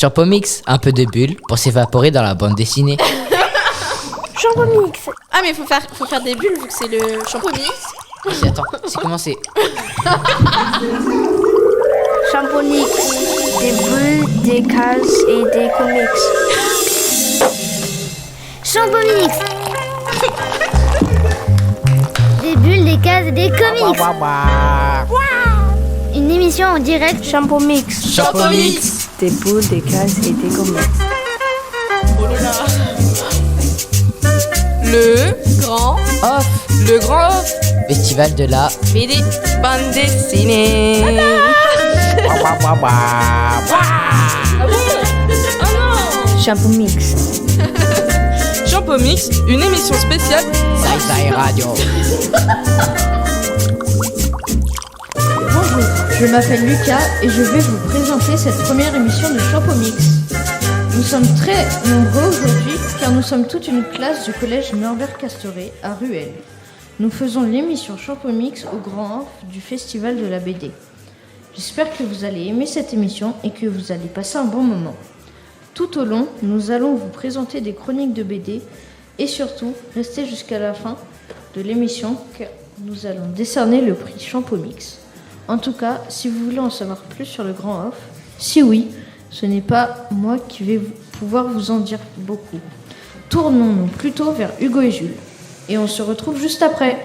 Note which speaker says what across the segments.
Speaker 1: Champomix, un peu de bulle pour s'évaporer dans la bande dessinée.
Speaker 2: Champomix.
Speaker 3: Ah mais faut faire des bulles vu que c'est le Champomix.
Speaker 1: Attends, c'est commencé.
Speaker 2: Champomix. Des bulles, des cases et des comics. Champomix. Des bulles, des cases et des comics. Une émission en direct Champomix.
Speaker 1: Champomix.
Speaker 2: Des boules, des cases et des comics.
Speaker 3: Oh là là. Le grand off.
Speaker 1: Festival de la
Speaker 3: BD bande dessinée.
Speaker 2: Champomix.
Speaker 3: Champomix, une émission spéciale
Speaker 1: Zai Radio.
Speaker 4: Bonjour, je m'appelle Lucas et je vais vous présenter cette première émission de Champomix. Nous sommes très nombreux aujourd'hui car nous sommes toute une classe du collège Norbert Castoré à Ruelle. Nous faisons l'émission Champomix au grand off du Festival de la BD. J'espère que vous allez aimer cette émission et que vous allez passer un bon moment. Tout au long, nous allons vous présenter des chroniques de BD et surtout, restez jusqu'à la fin de l'émission car nous allons décerner le prix Champomix. En tout cas, si vous voulez en savoir plus sur le grand off, si oui, ce n'est pas moi qui vais pouvoir vous en dire beaucoup. Tournons-nous plutôt vers Hugo et Jules. Et on se retrouve juste après.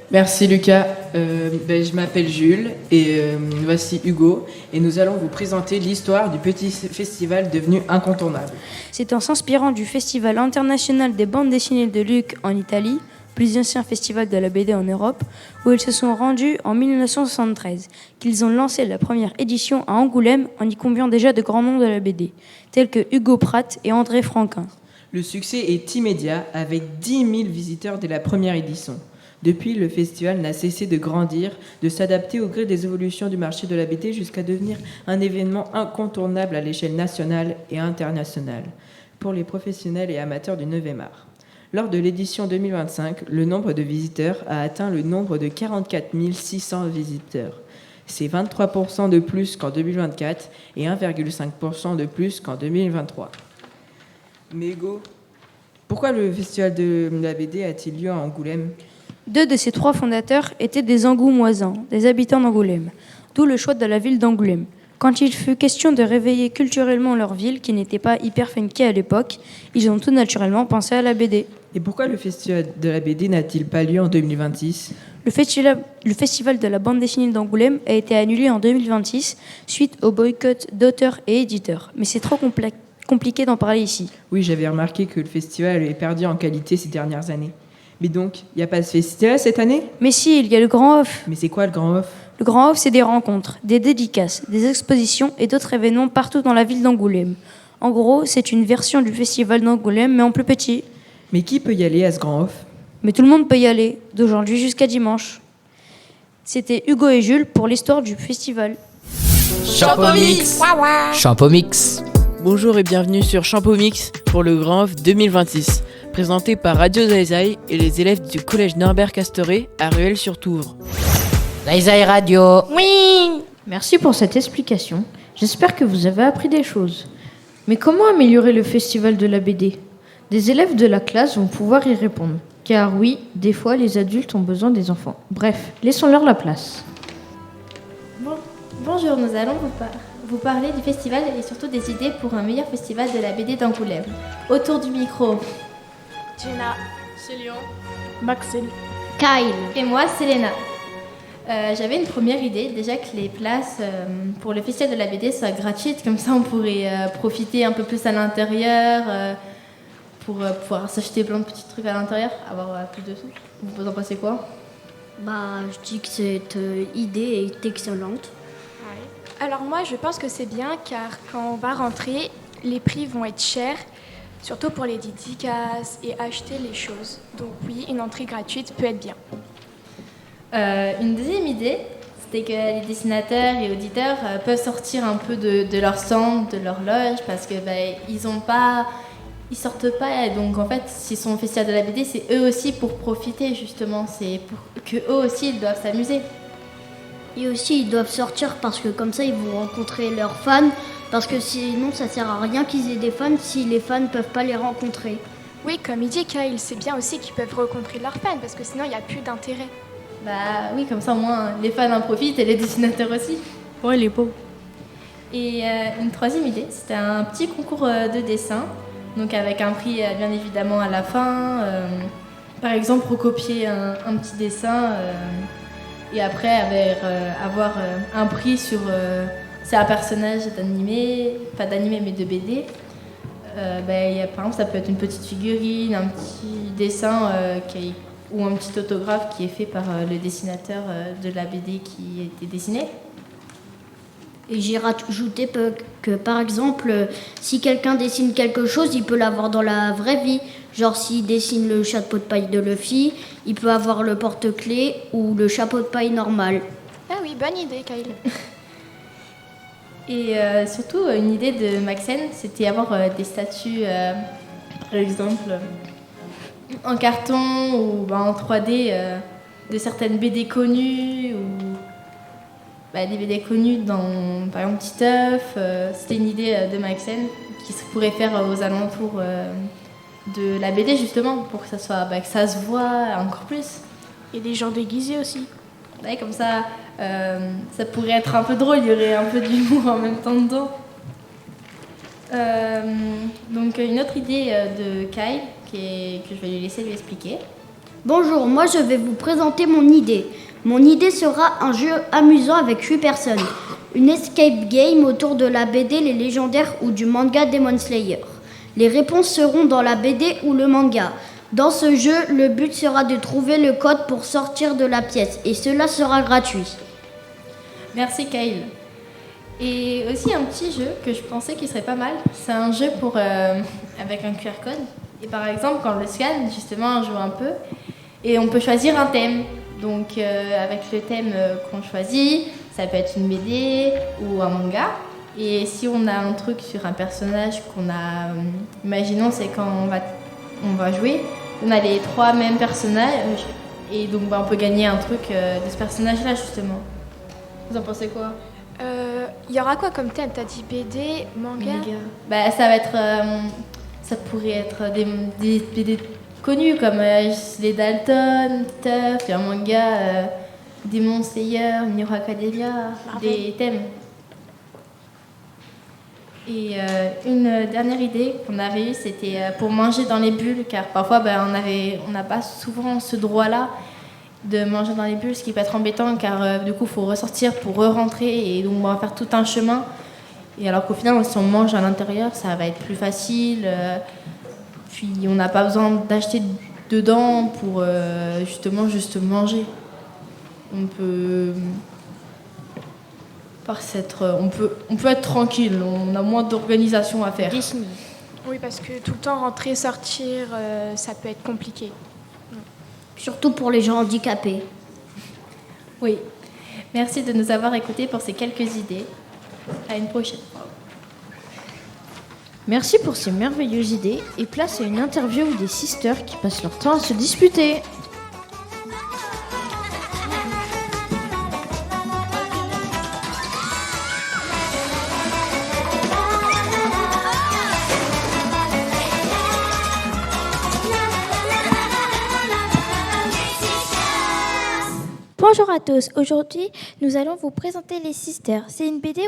Speaker 5: Merci Lucas, je m'appelle Jules et voici Hugo et nous allons vous présenter l'histoire du petit festival devenu incontournable.
Speaker 6: C'est en s'inspirant du Festival international des bandes dessinées de Lucques en Italie, plus ancien festival de la BD en Europe, où ils se sont rendus en 1973, qu'ils ont lancé la première édition à Angoulême en y conviant déjà de grands noms de la BD, tels que Hugo Pratt et André Franquin.
Speaker 5: Le succès est immédiat avec 10 000 visiteurs dès la première édition. Depuis, le festival n'a cessé de grandir, de s'adapter au gré des évolutions du marché de la BD jusqu'à devenir un événement incontournable à l'échelle nationale et internationale pour les professionnels et amateurs du 9e art. Lors de l'édition 2025, le nombre de visiteurs a atteint le nombre de 44 600 visiteurs. C'est 23% de plus qu'en 2024 et 1,5% de plus qu'en 2023. Mais Hugo, pourquoi le festival de la BD a-t-il lieu à Angoulême ?
Speaker 6: 2 de ces 3 fondateurs étaient des Angoumoisans, des habitants d'Angoulême, d'où le choix de la ville d'Angoulême. Quand il fut question de réveiller culturellement leur ville, qui n'était pas hyper funky à l'époque, ils ont tout naturellement pensé à la BD.
Speaker 5: Et pourquoi le festival de la BD n'a-t-il pas lieu en 2026 ?
Speaker 6: Le festival de la bande dessinée d'Angoulême a été annulé en 2026 suite au boycott d'auteurs et éditeurs. Mais c'est trop compliqué d'en parler ici.
Speaker 5: Oui, j'avais remarqué que le festival avait perdu en qualité ces dernières années. Mais donc, il n'y a pas de festival cette année ?
Speaker 6: Mais si, il y a le Grand Off.
Speaker 5: Mais c'est quoi le Grand Off ?
Speaker 6: Le Grand Off, c'est des rencontres, des dédicaces, des expositions et d'autres événements partout dans la ville d'Angoulême. En gros, c'est une version du festival d'Angoulême, mais en plus petit.
Speaker 5: Mais qui peut y aller à ce Grand Off ?
Speaker 6: Mais tout le monde peut y aller, d'aujourd'hui jusqu'à dimanche. C'était Hugo et Jules pour l'histoire du festival.
Speaker 1: Champomix. Champomix.
Speaker 7: Bonjour et bienvenue sur Champomix pour le Grand Off 2026, présenté par Radio Zai et les élèves du collège Norbert Castoré à Ruelle-sur-Touvre.
Speaker 1: Zai Radio.
Speaker 3: Oui.
Speaker 4: Merci pour cette explication. J'espère que vous avez appris des choses. Mais comment améliorer le festival de la BD ? Des élèves de la classe vont pouvoir y répondre. Car oui, des fois, les adultes ont besoin des enfants. Bref, laissons-leur la place.
Speaker 8: Bonjour, nous allons vous parler du festival et surtout des idées pour un meilleur festival de la BD d'Angoulême. Autour du micro,
Speaker 3: Jenna, c'est Lyon.
Speaker 2: Maxime.
Speaker 8: Kyle et moi, Selena. J'avais une première idée, déjà que les places pour le festival de la BD soient gratuites, comme ça on pourrait profiter un peu plus à l'intérieur, pour pouvoir s'acheter plein de petits trucs à l'intérieur, avoir plus de sous. Vous en pensez quoi ?
Speaker 2: Je dis que cette idée est excellente.
Speaker 9: Alors moi, je pense que c'est bien car quand on va rentrer, les prix vont être chers, surtout pour les dédicaces et acheter les choses. Donc oui, une entrée gratuite peut être bien.
Speaker 8: Une deuxième idée, c'était que les dessinateurs et auditeurs peuvent sortir un peu de leur centre, de leur loge, parce que ils sortent pas, et donc en fait, s'ils sont au festival de la BD, c'est eux aussi pour profiter justement, c'est pour que eux aussi ils doivent s'amuser.
Speaker 2: Et aussi, ils doivent sortir parce que comme ça, ils vont rencontrer leurs fans Parce que sinon, ça sert à rien qu'ils aient des fans si les fans ne peuvent pas les rencontrer.
Speaker 9: Oui, comme il dit Kyle, c'est bien aussi qu'ils peuvent rencontrer leurs fans parce que sinon il n'y a plus d'intérêt.
Speaker 8: Bah oui, comme ça au moins les fans en profitent et les dessinateurs aussi.
Speaker 6: Ouais, les pauvres.
Speaker 8: Et une troisième idée, c'était un petit concours de dessin, donc avec un prix bien évidemment à la fin. Par exemple, recopier un petit dessin et après avoir un prix sur... c'est un personnage d'animé, pas d'animé mais de BD. Par exemple, ça peut être une petite figurine, un petit dessin ou un petit autographe qui est fait par le dessinateur de la BD qui a été dessinée.
Speaker 2: Et j'ai rajouté que, par exemple, si quelqu'un dessine quelque chose, il peut l'avoir dans la vraie vie. Genre, s'il dessine le chapeau de paille de Luffy, il peut avoir le porte-clés ou le chapeau de paille normal.
Speaker 9: Ah oui, bonne idée, Kyle.
Speaker 8: Et surtout, une idée de Maxen, c'était avoir des statues, par exemple, en carton ou en 3D de certaines BD connues ou des BD connues dans, par exemple, Titeuf. C'était une idée de Maxen qui se pourrait faire aux alentours de la BD, justement, pour que ça soit, que ça se voit encore plus.
Speaker 9: Et des gens déguisés aussi.
Speaker 8: Ouais, comme ça, ça pourrait être un peu drôle, il y aurait un peu d'humour en même temps dedans. Donc une autre idée de Kyle, que je vais lui laisser lui expliquer.
Speaker 2: Bonjour, moi je vais vous présenter mon idée. Mon idée sera un jeu amusant avec 8 personnes. Une escape game autour de la BD Les Légendaires ou du manga Demon Slayer. Les réponses seront dans la BD ou le manga. Dans ce jeu, le but sera de trouver le code pour sortir de la pièce et cela sera gratuit.
Speaker 8: Merci Kyle. Et aussi un petit jeu que je pensais qu'il serait pas mal, c'est un jeu avec un QR code. Et par exemple, quand on le scanne, justement, on joue un peu et on peut choisir un thème. Donc avec le thème qu'on choisit, ça peut être une BD ou un manga. Et si on a un truc sur un personnage qu'on a, imaginons c'est quand on va jouer, on a les 3 mêmes personnages et donc on peut gagner un truc de ce personnage-là justement. Vous en pensez quoi?
Speaker 9: Il y aura quoi comme thème? T'as dit BD, manga?
Speaker 8: Ça va être, ça pourrait être des BD connus comme les Dalton, Tuff, et un manga Demon Slayer, My Hero Academia, des thèmes. Et une dernière idée qu'on avait eue, c'était pour manger dans les bulles, car parfois on n'a pas souvent ce droit-là de manger dans les bulles, ce qui peut être embêtant, car du coup il faut ressortir pour re-rentrer et donc on va faire tout un chemin. Et alors qu'au final, si on mange à l'intérieur, ça va être plus facile. Puis on n'a pas besoin d'acheter dedans pour justement juste manger. On peut on peut être tranquille, on a moins d'organisation à faire.
Speaker 9: Oui, parce que tout le temps rentrer, sortir, ça peut être compliqué.
Speaker 2: Surtout pour les gens handicapés.
Speaker 8: Oui. Merci de nous avoir écoutés pour ces quelques idées. À une prochaine fois.
Speaker 4: Merci pour ces merveilleuses idées et place à une interview des sisters qui passent leur temps à se disputer.
Speaker 10: Bonjour à tous, aujourd'hui nous allons vous présenter Les Sisters. C'est une BD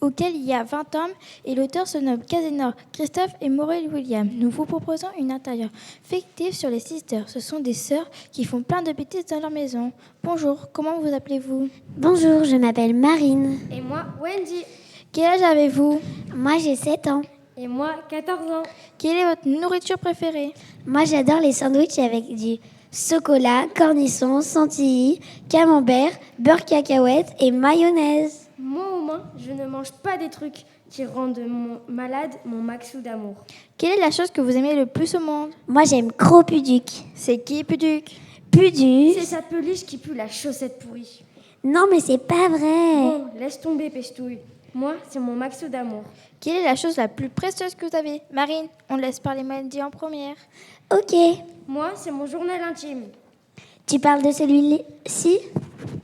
Speaker 10: auquel il y a 20 tomes et l'auteur se nomme Casénor, Christophe et Maurel William. Nous vous proposons une intérieur fictive sur les Sisters. Ce sont des sœurs qui font plein de bêtises dans leur maison. Bonjour, comment vous appelez-vous?
Speaker 11: Bonjour, je m'appelle Marine.
Speaker 12: Et moi, Wendy.
Speaker 10: Quel âge avez-vous?
Speaker 11: Moi, j'ai 7 ans.
Speaker 12: Et moi, 14 ans.
Speaker 10: Quelle est votre nourriture préférée?
Speaker 11: Moi, j'adore les sandwichs avec du chocolat, cornichons, chantilly, camembert, beurre cacahuète et mayonnaise.
Speaker 12: Moi, au moins, je ne mange pas des trucs qui rendent malade mon maxou d'amour.
Speaker 10: Quelle est la chose que vous aimez le plus au monde?
Speaker 11: Moi, j'aime Gros Puduc.
Speaker 10: C'est qui Puduc?
Speaker 11: Puduc?
Speaker 12: C'est sa peluche qui pue la chaussette pourrie.
Speaker 11: Non, mais c'est pas vrai.
Speaker 12: Bon, laisse tomber, pestouille. Moi, c'est mon maxou d'amour.
Speaker 10: Quelle est la chose la plus précieuse que vous avez? Marine, on laisse parler Mandy en première.
Speaker 11: Ok.
Speaker 12: Moi, c'est mon journal intime.
Speaker 11: Tu parles de celui-ci?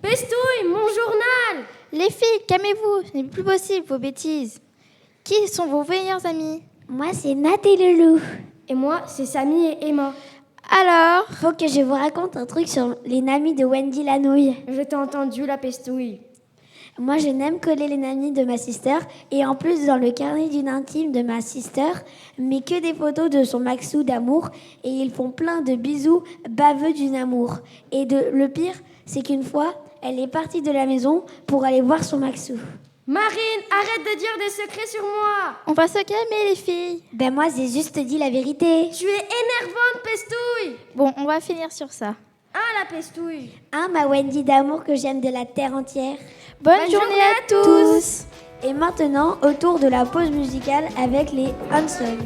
Speaker 12: Pestouille, mon journal!
Speaker 10: Les filles, calmez-vous, ce n'est plus possible vos bêtises. Qui sont vos meilleurs amis?
Speaker 11: Moi, c'est Nat et Loulou.
Speaker 12: Et moi, c'est Samy et Emma.
Speaker 10: Alors?
Speaker 11: Faut que je vous raconte un truc sur les namis de Wendy la nouille.
Speaker 12: Je t'ai entendu, la pestouille.
Speaker 11: Moi, je n'aime coller les namis de ma sister. Et en plus, dans le carnet d'une intime de ma sister, mais que des photos de son maxou d'amour. Et ils font plein de bisous baveux d'une amour. Et le pire, c'est qu'une fois, elle est partie de la maison pour aller voir son maxou.
Speaker 12: Marine, arrête de dire des secrets sur moi.
Speaker 10: On va se calmer, les filles.
Speaker 11: Ben moi, j'ai juste dit la vérité.
Speaker 12: Tu es énervante, pestouille.
Speaker 10: Bon, on va finir sur ça.
Speaker 12: Ah, la pestouille.
Speaker 11: Hein, ma Wendy d'amour que j'aime de la terre entière.
Speaker 10: Bonne journée à tous.
Speaker 11: Et maintenant, au tour de la pause musicale avec les Hanson.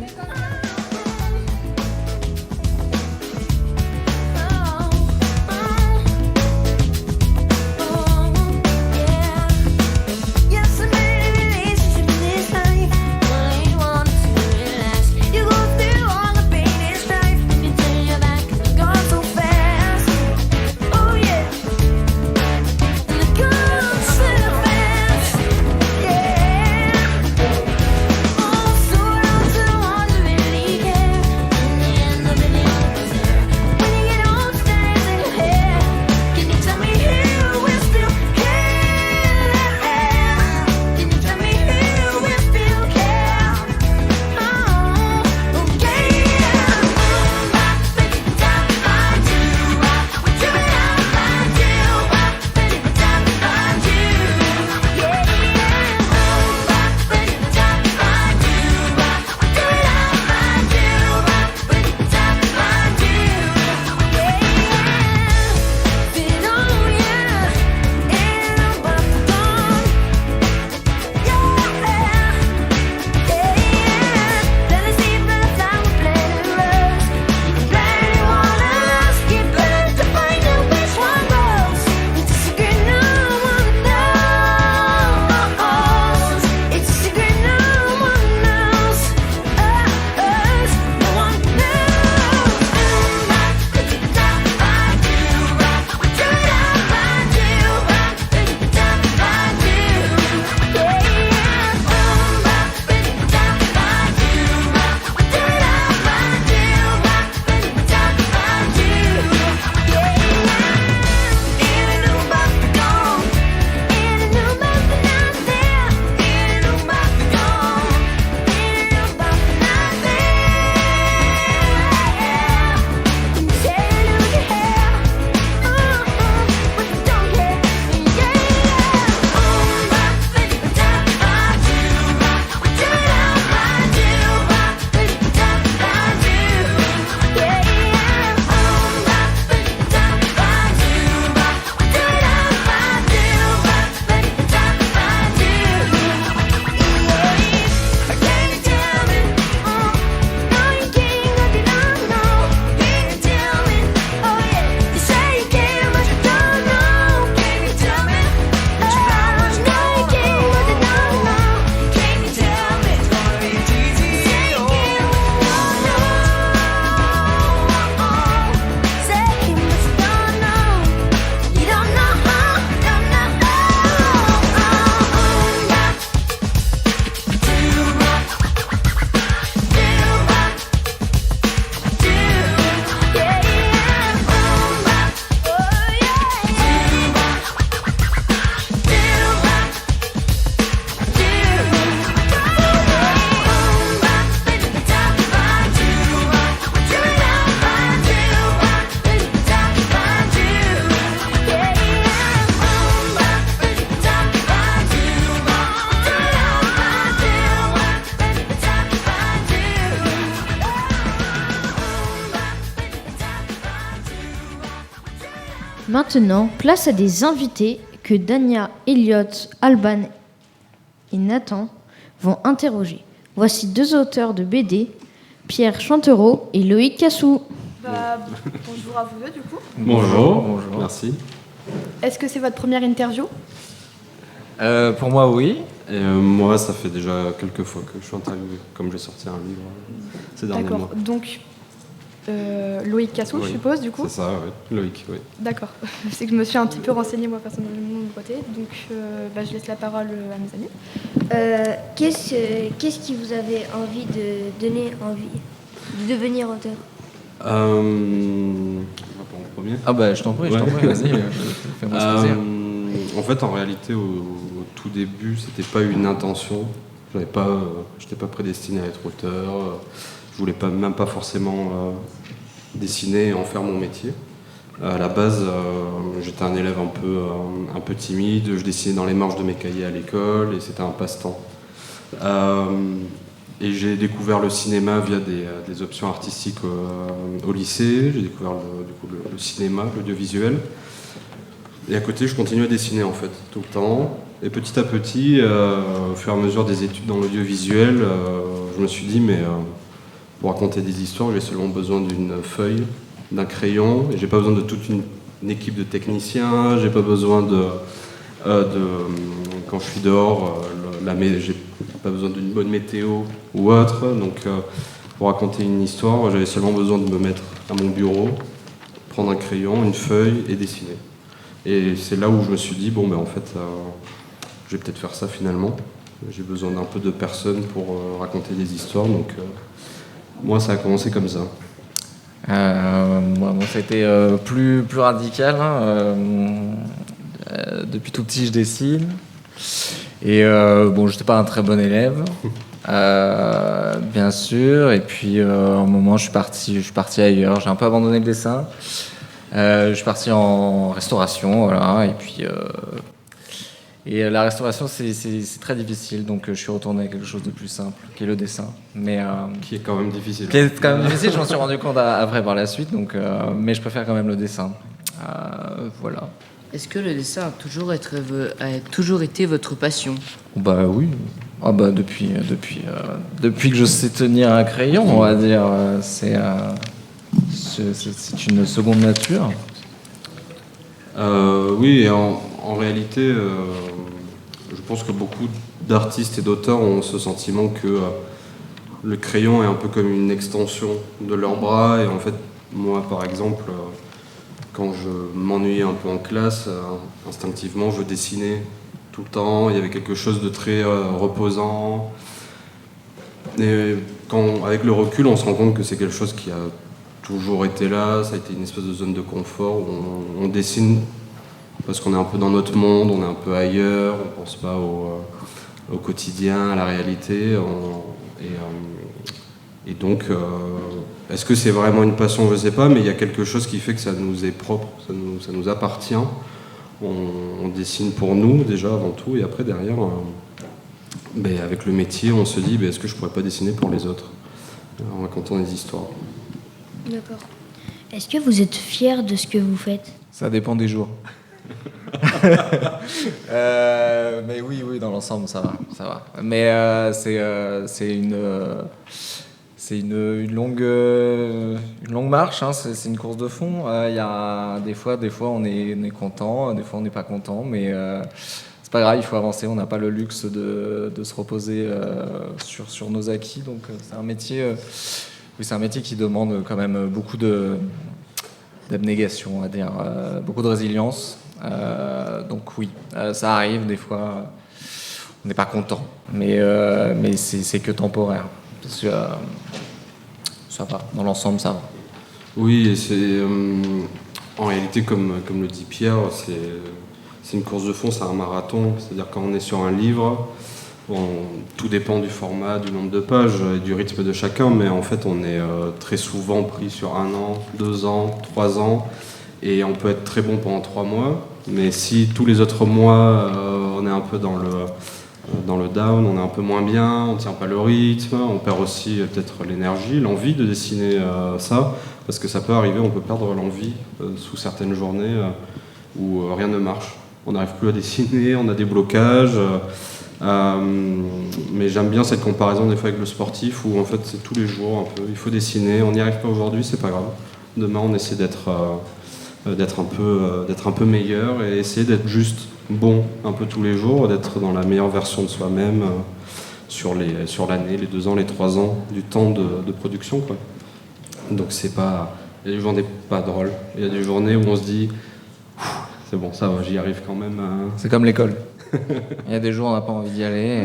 Speaker 4: Maintenant, place à des invités que Dania, Elliot, Alban et Nathan vont interroger. Voici deux auteurs de BD, Pierre Chantereau et Loïc Cassou.
Speaker 13: Bonjour à vous deux du coup.
Speaker 14: Bonjour. Merci.
Speaker 13: Est-ce que c'est votre première interview?
Speaker 14: Pour moi, oui. Et moi, ça fait déjà quelques fois que je suis interviewé, comme j'ai sorti un livre ces derniers mois.
Speaker 13: D'accord. Donc, Loïc Cassou, je
Speaker 14: Oui,
Speaker 13: suppose, du coup.
Speaker 14: C'est ça, oui. Loïc, oui.
Speaker 13: D'accord. C'est que je me suis un petit peu renseignée, moi, personnellement, de mon côté. Donc, je laisse la parole à mes amis.
Speaker 12: Qu'est-ce qui vous avait envie de donner envie de devenir auteur?
Speaker 14: On va prendre en premier.
Speaker 15: Ah bah je t'en prie, vas-y, fais-moi ce plaisir.
Speaker 14: En fait, en réalité, au tout début, c'était pas une intention. J'étais pas prédestiné à être auteur. Je voulais même pas forcément dessiner et en faire mon métier. À la base, j'étais un élève un peu timide. Je dessinais dans les marges de mes cahiers à l'école et c'était un passe-temps. Et j'ai découvert le cinéma via des options artistiques au lycée. J'ai découvert le cinéma, l'audiovisuel. Et à côté, je continue à dessiner en fait, tout le temps. Et petit à petit, au fur et à mesure des études dans l'audiovisuel, je me suis dit, mais pour raconter des histoires, j'ai seulement besoin d'une feuille, d'un crayon. Et j'ai pas besoin de toute une équipe de techniciens. J'ai pas besoin quand je suis dehors, j'ai pas besoin d'une bonne météo ou autre. Donc, pour raconter une histoire, j'avais seulement besoin de me mettre à mon bureau, prendre un crayon, une feuille et dessiner. Et c'est là où je me suis dit, bon, ben en fait, je vais peut-être faire ça finalement. J'ai besoin d'un peu de personnes pour raconter des histoires. Donc, moi, ça a commencé comme ça.
Speaker 15: Moi, ça a été plus radical. Depuis tout petit, je dessine. Et bon, je n'étais pas un très bon élève, bien sûr. Et puis, à un moment, je suis parti ailleurs. J'ai un peu abandonné le dessin. Je suis parti en restauration, voilà. Et la restauration, c'est très difficile. Donc, je suis retourné à quelque chose de plus simple, qui est le dessin.
Speaker 14: Qui est quand même difficile.
Speaker 15: Qui est quand même difficile. Je m'en suis rendu compte après par la suite. Donc, mais je préfère quand même le dessin. Voilà.
Speaker 16: Est-ce que le dessin a toujours été votre passion?
Speaker 15: Bah oui. Ah bah depuis que je sais tenir un crayon, on va dire, c'est une seconde nature.
Speaker 14: Oui, et en réalité, je pense que beaucoup d'artistes et d'auteurs ont ce sentiment que le crayon est un peu comme une extension de leurs bras. Et en fait, moi, par exemple, quand je m'ennuyais un peu en classe, instinctivement, je dessinais tout le temps. Il y avait quelque chose de très reposant. Et avec le recul, on se rend compte que c'est quelque chose qui a toujours été là. Ça a été une espèce de zone de confort où on dessine parce qu'on est un peu dans notre monde, on est un peu ailleurs, on ne pense pas au quotidien, à la réalité. Et donc, est-ce que c'est vraiment une passion? Je ne sais pas, mais il y a quelque chose qui fait que ça nous est propre, ça nous appartient. On dessine pour nous, déjà, avant tout, et après, derrière, avec le métier, on se dit, est-ce que je ne pourrais pas dessiner pour les autres, en racontant des histoires.
Speaker 12: D'accord. Est-ce que vous êtes fier de ce que vous faites?
Speaker 15: Ça dépend des jours. Mais oui, dans l'ensemble, ça va. Mais c'est une longue marche, hein. C'est une course de fond. Il y a des fois on est content, des fois on n'est pas content, mais c'est pas grave, il faut avancer. On n'a pas le luxe de se reposer sur nos acquis. Donc c'est un métier, c'est un métier qui demande quand même beaucoup d'abnégation, on va dire, beaucoup de résilience. Donc oui, ça arrive des fois, on n'est pas content, mais c'est que temporaire. Parce que ça va, dans l'ensemble, ça va.
Speaker 14: Oui, et c'est en réalité, comme le dit Pierre, c'est une course de fond, c'est un marathon. C'est-à-dire quand on est sur un livre, tout dépend du format, du nombre de pages et du rythme de chacun, mais en fait, on est très souvent pris sur 1 an, 2 ans, 3 ans, et on peut être très bon pendant 3 mois, mais si tous les autres mois, on est un peu dans le down, on est un peu moins bien, on ne tient pas le rythme, on perd aussi peut-être l'énergie, l'envie de dessiner ça, parce que ça peut arriver, on peut perdre l'envie sous certaines journées où rien ne marche. On n'arrive plus à dessiner, on a des blocages, mais j'aime bien cette comparaison des fois avec le sportif où en fait c'est tous les jours un peu, il faut dessiner, on n'y arrive pas aujourd'hui, c'est pas grave. Demain on essaie d'être un peu meilleur et essayer d'être juste bon un peu tous les jours, d'être dans la meilleure version de soi-même sur l'année, les 2 ans, les 3 ans du temps de production, quoi. Donc c'est pas... Il y a des journées pas drôles. Il y a des journées où on se dit, c'est bon, ça va, j'y arrive quand même.
Speaker 15: C'est comme l'école. Il y a des jours où on n'a pas envie d'y aller,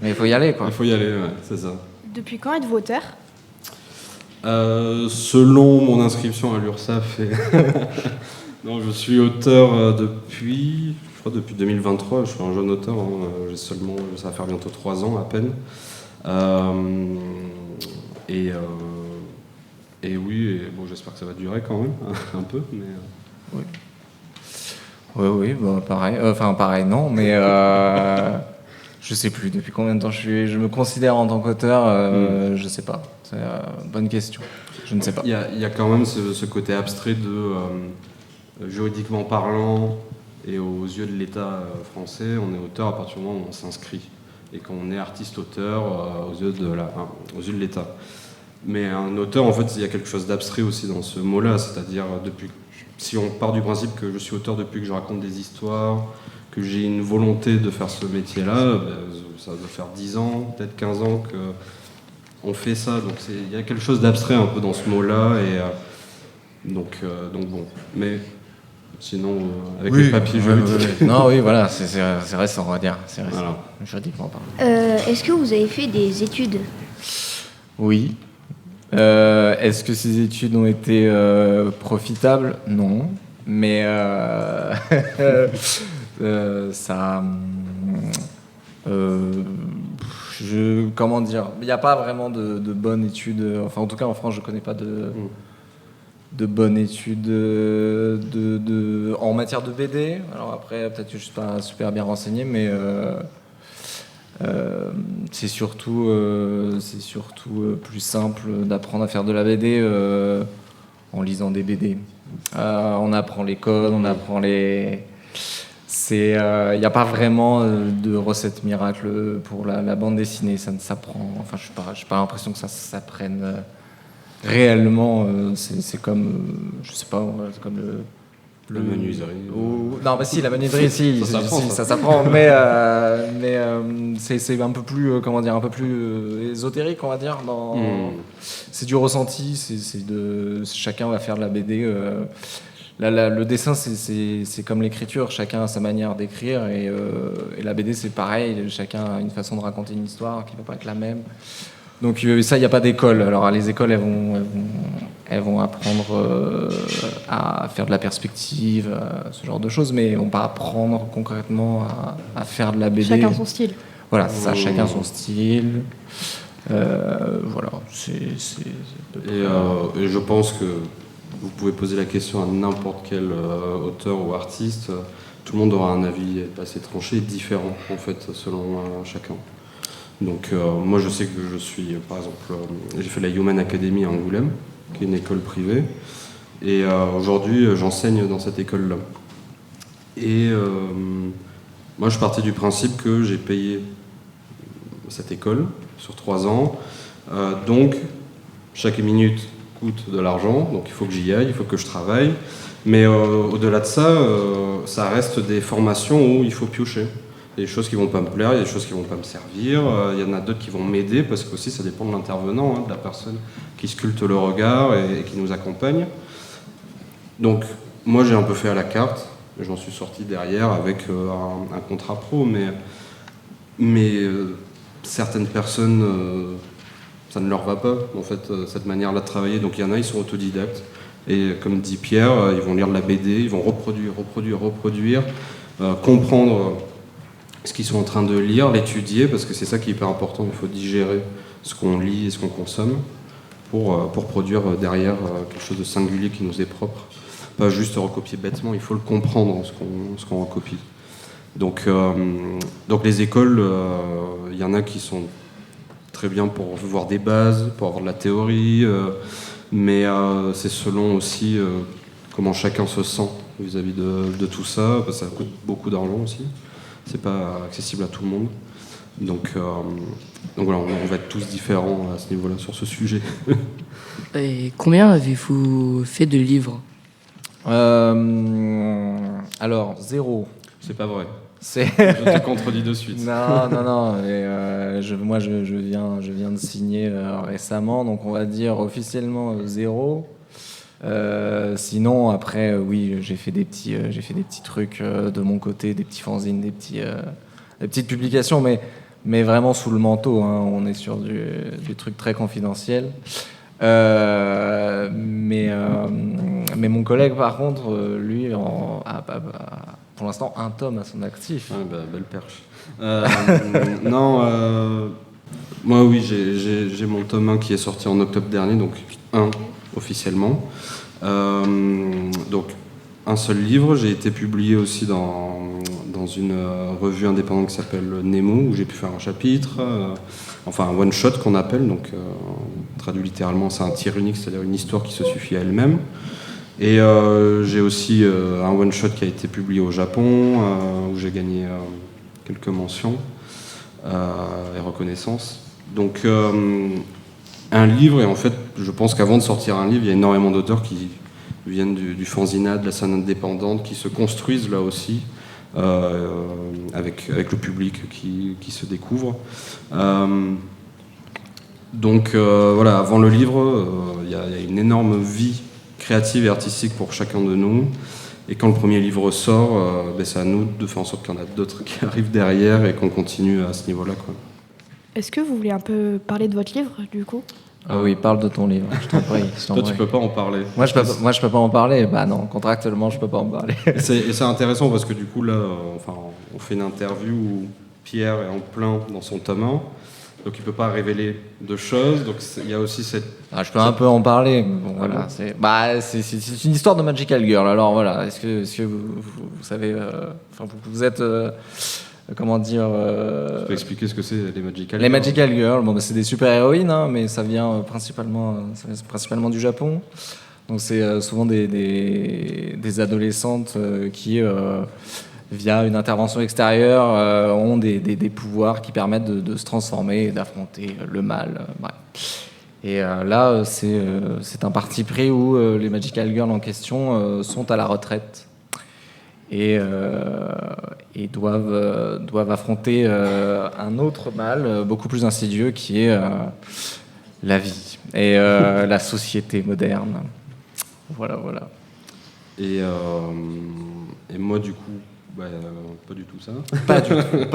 Speaker 15: mais il faut y aller, quoi.
Speaker 14: Il faut y aller, ouais, c'est ça.
Speaker 13: Depuis quand êtes-vous auteur ?
Speaker 14: Selon mon inscription à l'URSSAF, non, je suis auteur depuis 2023. Je suis un jeune auteur. J'ai seulement, ça va faire bientôt 3 ans à peine. Et oui, bon, j'espère que ça va durer quand même un peu, mais.
Speaker 15: Oui. Oui, bah, pareil. Pareil, non, mais je sais plus depuis combien de temps je me considère en tant qu'auteur. Je sais pas. C'est bonne question. Je ne sais pas.
Speaker 14: Il y a quand même ce côté abstrait de juridiquement parlant et aux yeux de l'État français, on est auteur à partir du moment où on s'inscrit et qu'on est artiste-auteur aux yeux de l'État. Mais un auteur, en fait, il y a quelque chose d'abstrait aussi dans ce mot-là, c'est-à-dire si on part du principe que je suis auteur depuis que je raconte des histoires, que j'ai une volonté de faire ce métier-là, ça doit faire 10 ans, peut-être 15 ans qu'on fait ça. Donc il y a quelque chose d'abstrait un peu dans ce mot-là, et donc bon. Mais sinon, avec les papiers juridiques...
Speaker 15: Non, oui, voilà, c'est récent, on va dire. C'est récent, voilà. Juridiquement parlant.
Speaker 12: Est-ce que vous avez fait des études ?
Speaker 15: Oui. Est-ce que ces études ont été profitables ? Non. Mais ça... comment dire ? Il n'y a pas vraiment de bonnes études. Enfin, en tout cas, en France, je ne connais pas de bonnes études en matière de BD. Alors après, peut-être que je ne suis pas super bien renseigné, mais... c'est surtout plus simple d'apprendre à faire de la BD en lisant des BD. On apprend les codes, on apprend les... Il n'y a pas vraiment de recette miracle pour la bande dessinée, ça ne s'apprend... Enfin, je n'ai pas l'impression que ça s'apprenne réellement. C'est comme, je sais pas, c'est comme
Speaker 14: la menuiserie.
Speaker 15: Non, bah si, la menuiserie, ça s'apprend, mais c'est un peu plus, un peu plus ésotérique, on va dire. C'est du ressenti, chacun va faire de la BD. Le dessin, c'est comme l'écriture, chacun a sa manière d'écrire, et la BD, c'est pareil, chacun a une façon de raconter une histoire qui ne va pas être la même. Donc ça, il n'y a pas d'école. Alors les écoles, elles vont apprendre à faire de la perspective, ce genre de choses, mais on va pas apprendre concrètement à faire de la BD.
Speaker 13: Chacun son style.
Speaker 15: Voilà, c'est ça, chacun son style. Voilà,
Speaker 14: et je pense que vous pouvez poser la question à n'importe quel auteur ou artiste. Tout le monde aura un avis assez tranché et différent, en fait, selon chacun. Donc moi je sais que je suis, par exemple, j'ai fait la Human Academy à Angoulême, qui est une école privée, et aujourd'hui j'enseigne dans cette école-là. Et moi je partais du principe que j'ai payé cette école sur 3 ans, donc chaque minute coûte de l'argent, donc il faut que j'y aille, il faut que je travaille, mais au-delà de ça, ça reste des formations où il faut piocher. Il y a des choses qui vont pas me plaire, il y a des choses qui vont pas me servir, il y en a d'autres qui vont m'aider, parce que aussi ça dépend de l'intervenant, de la personne qui sculpte le regard et qui nous accompagne. Donc moi j'ai un peu fait à la carte, j'en suis sorti derrière avec un contrat pro, mais certaines personnes, ça ne leur va pas, en fait, cette manière-là de travailler. Donc il y en a, ils sont autodidactes, et comme dit Pierre, ils vont lire de la BD, ils vont reproduire, comprendre ce qu'ils sont en train de lire, l'étudier, parce que c'est ça qui est hyper important, il faut digérer ce qu'on lit et ce qu'on consomme pour produire derrière quelque chose de singulier qui nous est propre. Pas juste recopier bêtement, il faut le comprendre, ce qu'on recopie. Donc les écoles, il y en a qui sont très bien pour voir des bases, pour avoir de la théorie, mais c'est selon aussi comment chacun se sent vis-à-vis de tout ça, parce que ça coûte beaucoup d'argent aussi. C'est pas accessible à tout le monde. Donc voilà, on va être tous différents à ce niveau-là, sur ce sujet.
Speaker 16: Et combien avez-vous fait de livres ?
Speaker 15: Alors, 0.
Speaker 14: C'est pas vrai.
Speaker 15: C'est...
Speaker 14: Je te contredis de suite.
Speaker 15: Non. Moi, je viens de signer récemment, donc on va dire officiellement 0. Sinon, après, oui, j'ai fait des petits trucs de mon côté, des petits fanzines, des petites publications, mais vraiment sous le manteau. Hein, on est sur du truc très confidentiel. Mais mon collègue, par contre, lui, a pour l'instant un tome à son actif.
Speaker 14: Belle perche. Moi, oui, j'ai mon tome 1 qui est sorti en octobre dernier, donc 1 officiellement. Donc, un seul livre. J'ai été publié aussi dans une revue indépendante qui s'appelle Nemo, où j'ai pu faire un chapitre, enfin un one-shot qu'on appelle, donc traduit littéralement, c'est un tir unique, c'est-à-dire une histoire qui se suffit à elle-même. Et j'ai aussi un one-shot qui a été publié au Japon, où j'ai gagné quelques mentions et reconnaissances. Donc un livre, et en fait je pense qu'avant de sortir un livre, il y a énormément d'auteurs qui viennent du fanzina, de la scène indépendante, qui se construisent là aussi, avec le public qui se découvre. Donc voilà, avant le livre, il y a une énorme vie créative et artistique pour chacun de nous. Et quand le premier livre sort, c'est à nous de faire en sorte qu'il y en a d'autres qui arrivent derrière et qu'on continue à ce niveau-là, quoi.
Speaker 13: Est-ce que vous voulez un peu parler de votre livre, du coup ?
Speaker 15: Ah oui, parle de ton livre, je t'en prie.
Speaker 14: Toi, tu peux pas en parler.
Speaker 15: Moi, je peux pas en parler. Bah non, contractuellement, je peux pas en parler.
Speaker 14: Et c'est intéressant parce que du coup, là, on fait une interview où Pierre est en plein dans son tome 1, donc il peut pas révéler de choses. Donc il y a aussi cette...
Speaker 15: je peux un peu en parler. Bon, voilà, c'est une histoire de Magical Girl. Alors voilà, est-ce que vous savez, vous êtes... comment dire...
Speaker 14: Tu peux expliquer ce que c'est les Magical Girls ?
Speaker 15: Les Magical Girls, c'est des super-héroïnes, hein, mais ça vient principalement du Japon. Donc c'est souvent des adolescentes qui, via une intervention extérieure, ont des pouvoirs qui permettent de se transformer et d'affronter le mal. Bref. Et là, c'est un parti pris où les Magical Girls en question sont à la retraite. Et doivent affronter un autre mal beaucoup plus insidieux qui est la vie et la société moderne. Voilà.
Speaker 14: Et moi, du coup, pas du tout ça.
Speaker 15: Pas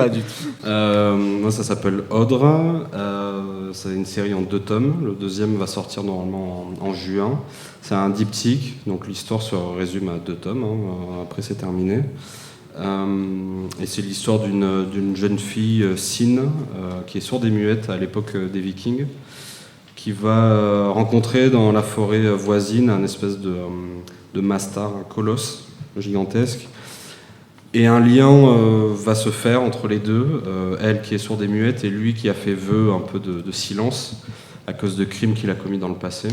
Speaker 15: du tout.
Speaker 14: Moi, ça s'appelle Odre. C'est une série en 2 tomes. Le deuxième va sortir normalement en juin. C'est un diptyque, donc l'histoire se résume à 2 tomes. Après, c'est terminé. Et c'est l'histoire d'une jeune fille, Sin, qui est sourde et muette à l'époque des Vikings, qui va rencontrer dans la forêt voisine un espèce de mastar, un colosse gigantesque. Et un lien va se faire entre les deux, elle qui est sourde et muette et lui qui a fait vœu un peu de silence à cause de crimes qu'il a commis dans le passé.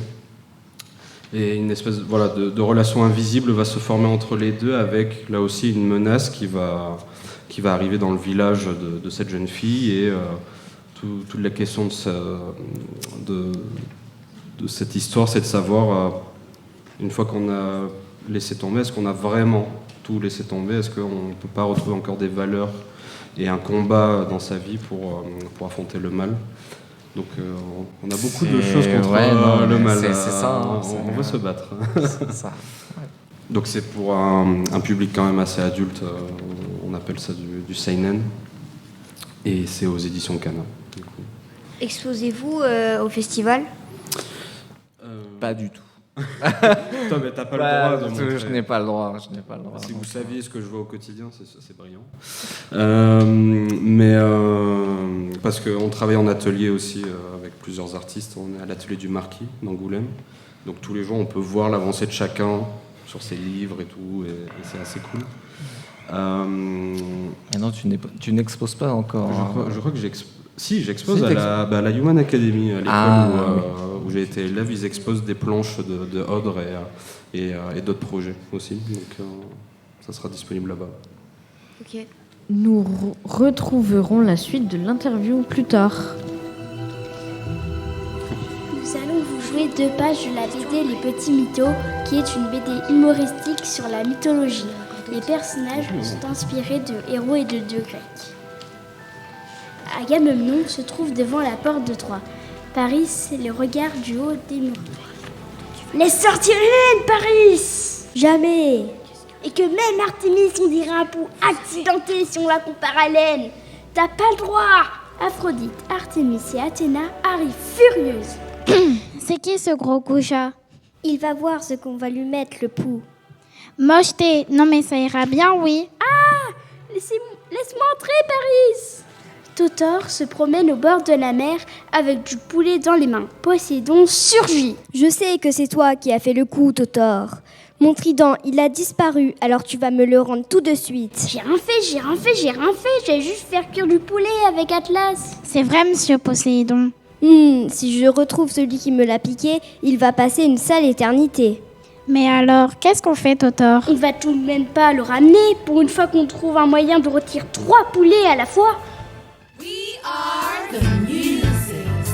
Speaker 14: Et une espèce de relation invisible va se former entre les deux, avec là aussi une menace qui va arriver dans le village de cette jeune fille. Et toute la question de cette histoire, c'est de savoir, une fois qu'on a laissé tomber, est-ce qu'on a vraiment tout laissé tomber ? Est-ce qu'on ne peut pas retrouver encore des valeurs et un combat dans sa vie pour affronter le mal ? Donc on a beaucoup de choses contre le mal.
Speaker 15: C'est ça.
Speaker 14: On veut se battre.
Speaker 15: C'est ça. Ouais.
Speaker 14: Donc c'est pour un public quand même assez adulte. On appelle ça du seinen. Et c'est aux éditions Kana.
Speaker 12: Exposez-vous au festival ?
Speaker 15: Pas du tout.
Speaker 14: Toi, mais t'as pas le droit de montrer.
Speaker 15: Je n'ai pas le droit.
Speaker 14: Si vous saviez ce que je vois au quotidien, c'est brillant. Parce qu'on travaille en atelier aussi avec plusieurs artistes. On est à l'atelier du Marquis d'Angoulême. Donc tous les jours, on peut voir l'avancée de chacun sur ses livres et tout, et c'est assez cool.
Speaker 15: Et non, tu n'exposes pas encore.
Speaker 14: Je crois que j'expose à la Human Academy, à l'école où j'ai été élève. Ils exposent des planches de Odre et d'autres projets aussi. Donc ça sera disponible là-bas.
Speaker 12: Ok.
Speaker 4: Nous retrouverons la suite de l'interview plus tard.
Speaker 2: Nous allons vous jouer 2 pages de la BD Les Petits Mythos, qui est une BD humoristique sur la mythologie. Les personnages sont inspirés de héros et de dieux grecs. Agamemnon se trouve devant la porte de Troie. Paris les regarde du haut des murs. Laisse sortir Hélène, Paris! Jamais! Et que même Artémis, on dirait un pou accidenté si on la compare à Hélène. T'as pas le droit! Aphrodite, Artémis et Athéna arrivent furieuses.
Speaker 10: C'est qui ce gros coucha?
Speaker 11: Il va voir ce qu'on va lui mettre, le pou.
Speaker 10: Mocheté, non mais ça ira bien, oui.
Speaker 2: Ah! Laisse-moi entrer, Paris! Totor se promène au bord de la mer avec du poulet dans les mains. Poséidon surgit.
Speaker 11: Je sais que c'est toi qui as fait le coup, Totor. Mon trident, il a disparu, alors tu vas me le rendre tout de suite.
Speaker 2: J'ai rien fait. J'ai juste faire cuire du poulet avec Atlas.
Speaker 10: C'est vrai, monsieur Poséidon.
Speaker 11: Si je retrouve celui qui me l'a piqué, il va passer une sale éternité.
Speaker 10: Mais alors, qu'est-ce qu'on fait, Totor?
Speaker 2: On va tout de même pas le ramener pour une fois qu'on trouve un moyen de retirer 3 poulets à la fois.
Speaker 17: We are the Muses,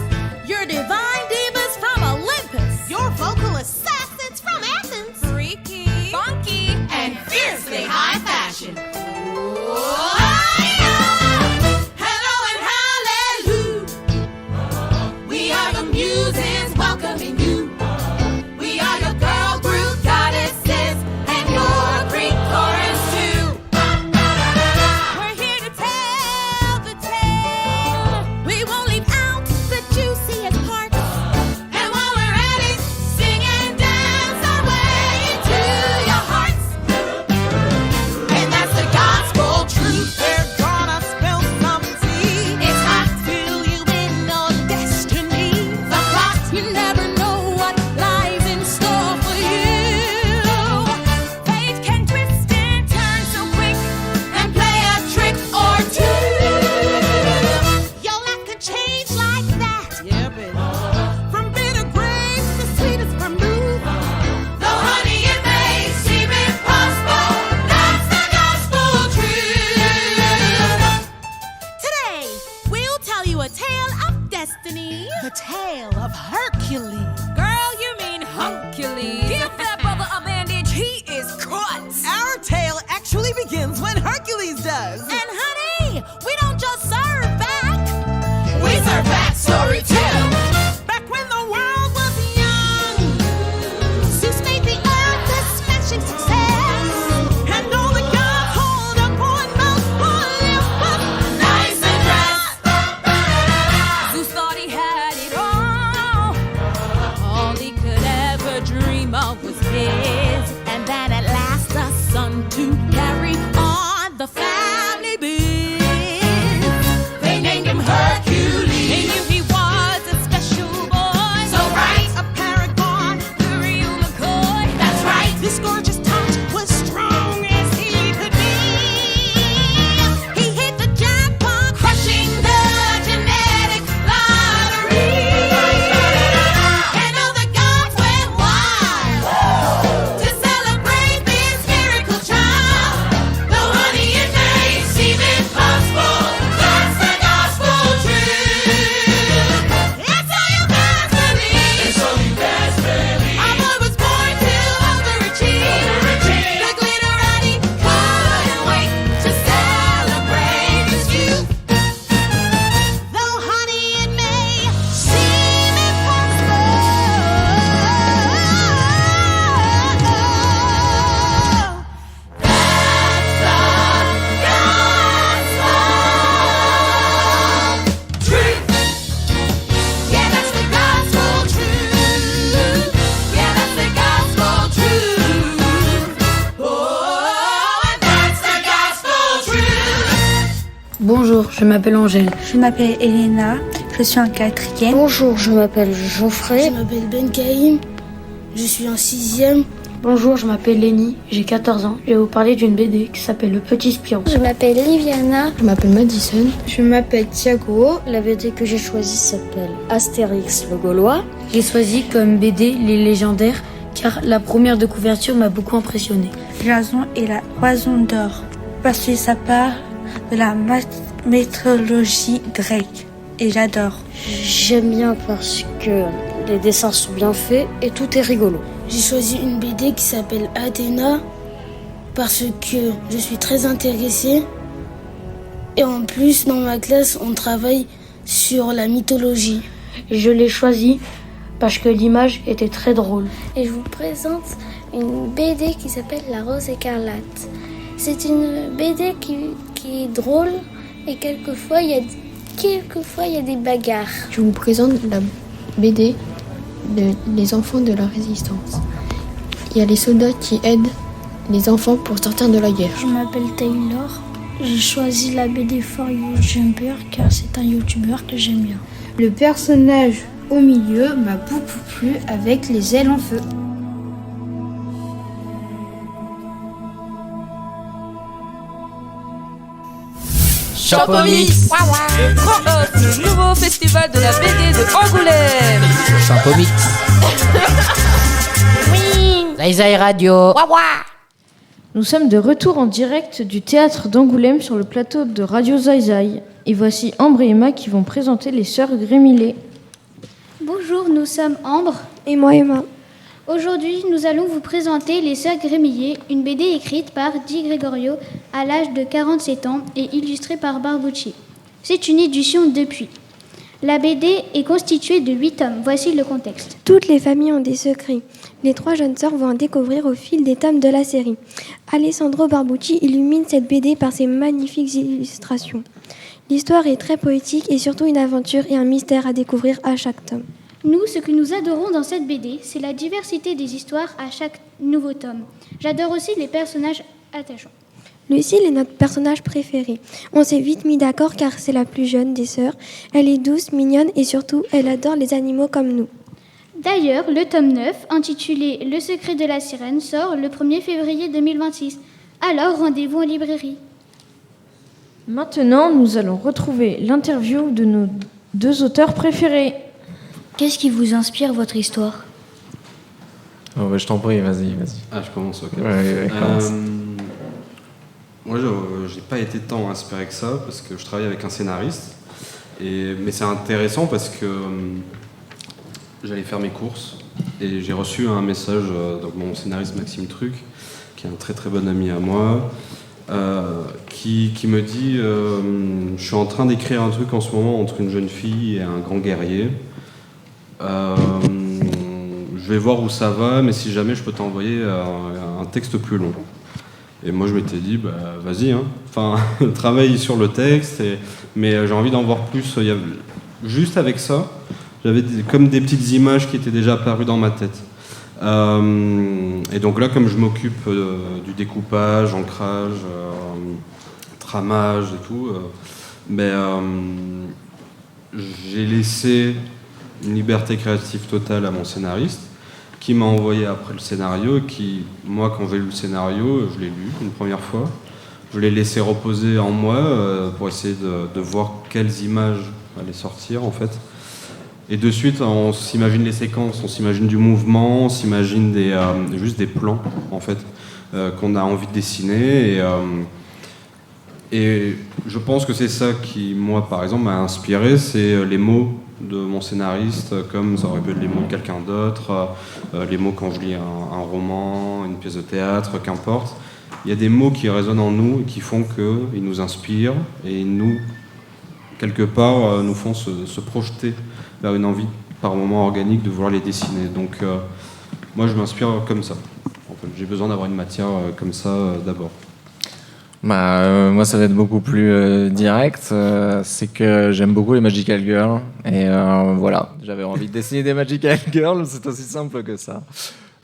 Speaker 17: your divine divas from Olympus, your vocal assassins from Athens, freaky, funky, and fiercely high fashion. Hello and hallelujah. We are the Muses welcoming you. We are your girl group goddesses and your Greek chorus too. We're here to tell the tale. We won't leave out the juiciest parts. And while we're at it, sing and dance our way into your hearts. And that's the gospel truth. We're gonna spill some tea. It's hot till you win your destiny. The plot, you never know what lies in store for you. Fate can twist and turn so quick and play a trick or two. Your life could change like that. Yeah, baby. From bitter grapes to sweetest vermouth. Though honey, it may seem impossible, that's the gospel truth. Today, we'll tell you a tale of destiny. The tale of Hercules. Girl, you mean Huncules. Give that brother a bandage, he is cut.
Speaker 18: Our tale actually begins when Hercules does.
Speaker 17: And honey, we don't just serve back. We serve back story too. Back when the world was young, Zeus made the earth a smashing success. And all the gods hold up on Mount Olympus, nice and dressed. Zeus thought he had it all. All he could ever dream of was his. And that at last the son to carry on the family biz. They named him Hercules. They knew he was a special boy. So right, a paragon, the real McCoy. That's right, this gorgeous touch was strong as he could be. He hit the jackpot, crushing the genetic lottery. And all the gods went wild to celebrate this miracle child. Though honey, it may seem impossible, that's the gospel truth. It's all you guys believe. It's all you guys believe. Our boy was born to overachieve. The glitterati couldn't wait to celebrate his youth. Though honey, it may seem impossible, yeah, that's the gospel truth. Yeah, that's the gospel truth. Oh, and that's the gospel truth.
Speaker 19: Bonjour, je m'appelle Angèle. Je m'appelle Elena, je suis en 4e.
Speaker 20: Bonjour, je m'appelle Geoffrey. Je m'appelle Benkaïm, je suis en 6e.
Speaker 19: Bonjour, je m'appelle Lénie, j'ai 14 ans. Je vais vous parler d'une BD qui s'appelle Le Petit Espion.
Speaker 20: Je m'appelle Liviana.
Speaker 19: Je m'appelle Madison.
Speaker 20: Je m'appelle Thiago. La BD que j'ai choisie s'appelle Astérix le Gaulois.
Speaker 19: J'ai choisi comme BD Les Légendaires car la première de couverture m'a beaucoup impressionné. Jason et la Poison d'Or parce que ça parle de la mythologie grecque et j'adore.
Speaker 20: J'aime bien parce que les dessins sont bien faits et tout est rigolo. J'ai choisi une BD qui s'appelle Athéna
Speaker 19: parce que je suis très intéressée. Et en plus, dans ma classe, on travaille sur la mythologie.
Speaker 20: Je l'ai choisi parce que l'image était très drôle.
Speaker 10: Et je vous présente une BD qui s'appelle La Rose écarlate. C'est une BD qui est drôle et quelquefois il y a des bagarres.
Speaker 21: Je vous présente la BD Les enfants de la résistance. Il y a les soldats qui aident les enfants pour sortir de la guerre.
Speaker 19: Je m'appelle Taylor. J'ai choisi la BD For You Jumper car c'est un youtubeur que j'aime bien.
Speaker 22: Le personnage au milieu m'a beaucoup plu avec les ailes en feu.
Speaker 3: Champomix, le grand off, le nouveau festival de la BD de Angoulême.
Speaker 1: Champomix. Zai Radio.
Speaker 4: Nous sommes de retour en direct du théâtre d'Angoulême sur le plateau de Radio Zai. Et voici Ambre et Emma qui vont présenter les sœurs Grémillet.
Speaker 2: Bonjour, nous sommes Ambre.
Speaker 21: Et moi Emma.
Speaker 2: Aujourd'hui, nous allons vous présenter Les Sœurs Grémillet, une BD écrite par Di Gregorio à l'âge de 47 ans et illustrée par Barbucci. C'est une édition depuis. La BD est constituée de 8 tomes. Voici le contexte.
Speaker 23: Toutes les familles ont des secrets. Les 3 jeunes sœurs vont en découvrir au fil des tomes de la série. Alessandro Barbucci illumine cette BD par ses magnifiques illustrations. L'histoire est très poétique et surtout une aventure et un mystère à découvrir à chaque tome.
Speaker 2: Nous, ce que nous adorons dans cette BD, c'est la diversité des histoires à chaque nouveau tome. J'adore aussi les personnages attachants.
Speaker 23: Lucille est notre personnage préféré. On s'est vite mis d'accord car c'est la plus jeune des sœurs. Elle est douce, mignonne et surtout, elle adore les animaux comme nous.
Speaker 2: D'ailleurs, le tome 9, intitulé Le secret de la sirène, sort le 1er février 2026. Alors, rendez-vous en librairie.
Speaker 4: Maintenant, nous allons retrouver l'interview de nos 2 auteurs préférés.
Speaker 20: Qu'est-ce qui vous inspire votre histoire ?
Speaker 15: Oh, bah, je t'en prie, vas-y.
Speaker 14: Ah, je commence, ok.
Speaker 15: Ouais, commence.
Speaker 14: Moi, j'ai pas été tant inspiré que ça, parce que je travaille avec un scénariste. Mais c'est intéressant parce que j'allais faire mes courses et j'ai reçu un message de mon scénariste Maxime Truc, qui est un très très bon ami à moi, qui me dit je suis en train d'écrire un truc en ce moment entre une jeune fille et un grand guerrier. Je vais voir où ça va, mais si jamais je peux t'envoyer un texte plus long. Et moi je m'étais dit, bah, vas-y, hein. Enfin, travaille sur le texte, mais j'ai envie d'en voir plus. Juste avec ça, j'avais comme des petites images qui étaient déjà apparues dans ma tête. Et donc là, comme je m'occupe du découpage, ancrage, tramage et tout, j'ai laissé une liberté créative totale à mon scénariste, qui m'a envoyé après le scénario, et qui, moi, quand j'ai lu le scénario, je l'ai lu une première fois, je l'ai laissé reposer en moi pour essayer de voir quelles images allaient sortir, en fait. Et de suite, on s'imagine les séquences, on s'imagine du mouvement, on s'imagine juste des plans, en fait, qu'on a envie de dessiner. Et je pense que c'est ça qui, moi, par exemple, m'a inspiré, c'est les mots de mon scénariste, comme ça aurait pu être les mots de quelqu'un d'autre, les mots quand je lis un roman, une pièce de théâtre, qu'importe. Il y a des mots qui résonnent en nous et qui font qu'ils nous inspirent et nous, quelque part, nous font se projeter vers une envie, par moment organique, de vouloir les dessiner. Donc, moi, je m'inspire comme ça. En fait, j'ai besoin d'avoir une matière comme ça d'abord.
Speaker 15: Moi, ça va être beaucoup plus direct. C'est que j'aime beaucoup les Magical Girls. Et voilà, j'avais envie de dessiner des Magical Girls. C'est aussi simple que ça.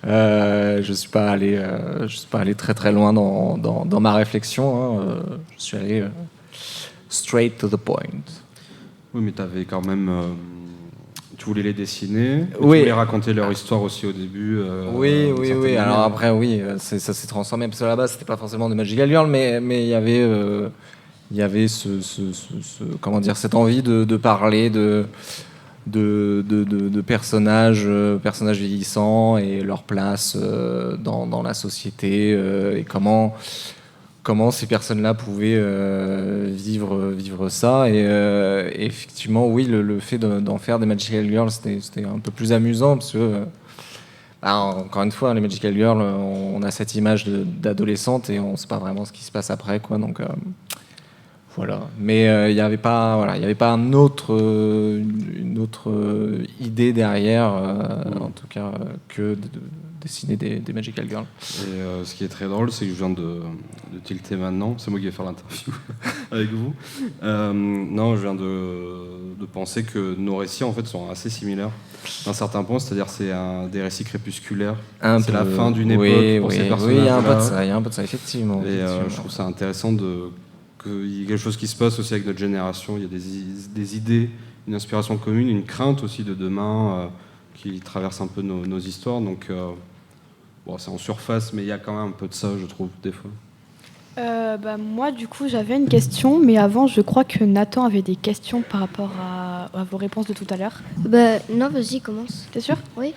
Speaker 15: Je suis pas allé très très loin dans ma réflexion. Hein. Je suis allé straight to the point.
Speaker 14: Oui, mais tu avais quand même... tu voulais les dessiner,
Speaker 15: oui.
Speaker 14: Tu voulais raconter leur histoire aussi au début.
Speaker 15: Oui. Alors après, oui, ça s'est transformé parce que là-bas, c'était pas forcément de Magical Girl, mais il y avait comment dire, cette envie de parler de personnages vieillissants et leur place dans la société et comment ces personnes-là pouvaient vivre ça. Et effectivement, oui, le fait d'en faire des Magical Girls, c'était un peu plus amusant parce que Encore une fois, les Magical Girls, on a cette image d'adolescente et on ne sait pas vraiment ce qui se passe après, quoi. Donc voilà. Mais il n'y avait pas, une autre idée derrière, en tout cas, que de dessiner des Magical Girls.
Speaker 14: Et ce qui est très drôle, c'est que je viens de tilter maintenant. C'est moi qui vais faire l'interview avec vous. Non, je viens de penser que nos récits en fait sont assez similaires d'un certain point, c'est-à-dire c'est des récits crépusculaires. C'est la fin d'une époque pour ces personnages-là.
Speaker 15: Oui, il y a un peu de ça, effectivement.
Speaker 14: Et je trouve ça intéressant qu'il y ait quelque chose qui se passe aussi avec notre génération. Il y a des idées, une inspiration commune, une crainte aussi de demain qui traverse un peu nos histoires. Donc, c'est en surface, mais il y a quand même un peu de ça, je trouve, des fois.
Speaker 13: Moi, du coup, j'avais une question, mais avant, je crois que Nathan avait des questions par rapport à vos réponses de tout à l'heure.
Speaker 12: Non, vas-y, commence.
Speaker 13: T'es sûr ?
Speaker 12: Oui.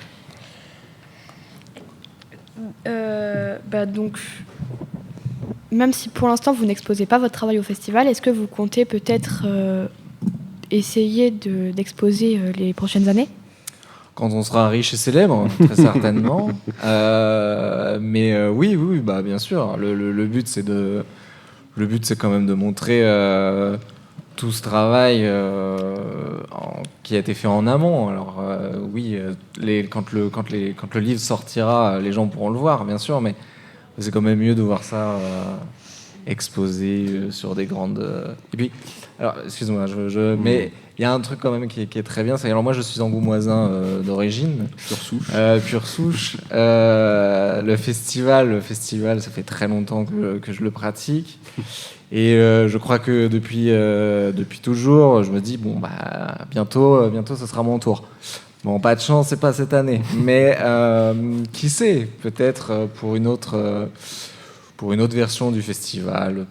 Speaker 13: Donc, même si pour l'instant vous n'exposez pas votre travail au festival, est-ce que vous comptez peut-être essayer d'exposer les prochaines années ?
Speaker 15: Quand on sera riche et célèbre, très certainement. Mais oui, bien sûr. Le but, c'est quand même de montrer tout ce travail qui a été fait en amont. Alors quand le livre sortira, les gens pourront le voir, bien sûr, mais c'est quand même mieux de voir ça exposé sur des grandes... Et puis, alors, excuse-moi, mais il y a un truc quand même qui est très bien. Alors moi, je suis angoumoisin d'origine. Pure souche. Le festival, ça fait très longtemps que je le pratique. Et je crois que depuis toujours, je me dis, bientôt, ce sera mon tour. Bon, pas de chance, c'est pas cette année. Mais qui sait, peut-être pour une autre version du festival,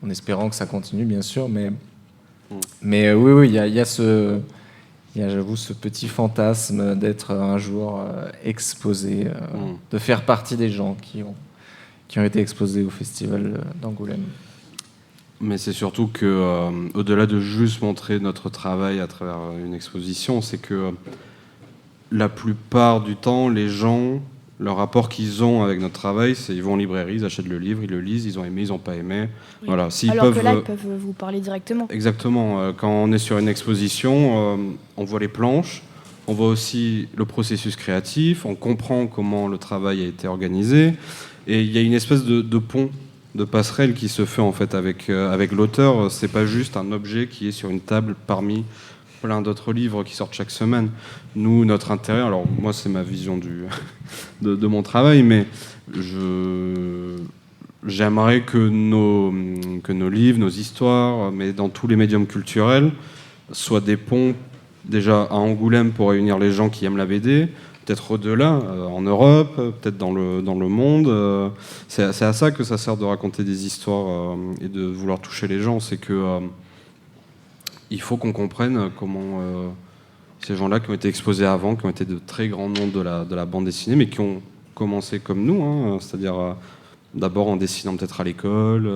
Speaker 15: en espérant que ça continue, bien sûr. Mais oui, il y a j'avoue, ce petit fantasme d'être un jour exposé, de faire partie des gens qui ont été exposés au festival d'Angoulême.
Speaker 14: Mais c'est surtout que, au-delà de juste montrer notre travail à travers une exposition, c'est que la plupart du temps, les gens, le rapport qu'ils ont avec notre travail, c'est ils vont en librairie, ils achètent le livre, ils le lisent, ils ont aimé, ils n'ont pas aimé.
Speaker 13: Oui.
Speaker 14: Voilà.
Speaker 13: Alors que là, ils peuvent vous parler directement.
Speaker 14: Exactement. Quand on est sur une exposition, on voit les planches, on voit aussi le processus créatif, on comprend comment le travail a été organisé, et il y a une espèce de pont, de passerelle qui se fait en fait avec l'auteur. C'est pas juste un objet qui est sur une table parmi plein d'autres livres qui sortent chaque semaine. Nous, notre intérêt, alors moi c'est ma vision de mon travail, mais j'aimerais que nos livres, nos histoires, mais dans tous les médiums culturels, soient des ponts déjà à Angoulême pour réunir les gens qui aiment la BD, peut-être au-delà, en Europe, peut-être dans le monde. C'est à ça que ça sert de raconter des histoires et de vouloir toucher les gens. C'est que il faut qu'on comprenne comment ces gens-là qui ont été exposés avant, qui ont été de très grands noms de la bande dessinée, mais qui ont commencé comme nous, c'est-à-dire d'abord en dessinant peut-être à l'école,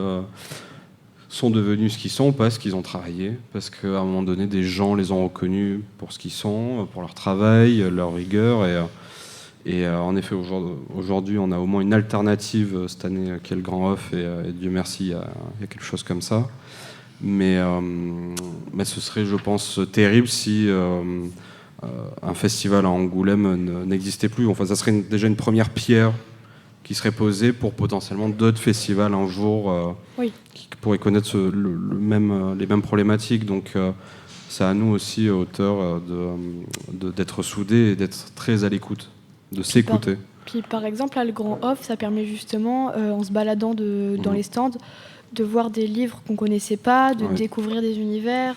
Speaker 14: sont devenus ce qu'ils sont parce qu'ils ont travaillé, parce qu'à un moment donné, des gens les ont reconnus pour ce qu'ils sont, pour leur travail, leur rigueur. Et en effet, aujourd'hui, on a au moins une alternative cette année qui est le Grand Off, et Dieu merci, il y a quelque chose comme ça. Mais ce serait, je pense, terrible si un festival à Angoulême n'existait plus. Enfin, ça serait déjà une première pierre qui serait posée pour potentiellement d'autres festivals un jour qui pourraient connaître les mêmes problématiques. Donc, c'est à nous aussi, auteurs, d'être soudés et d'être très à l'écoute, de s'écouter.
Speaker 13: Puis, par exemple, là, le Grand Off, ça permet justement, en se baladant dans les stands, de voir des livres qu'on ne connaissait pas, de découvrir des univers,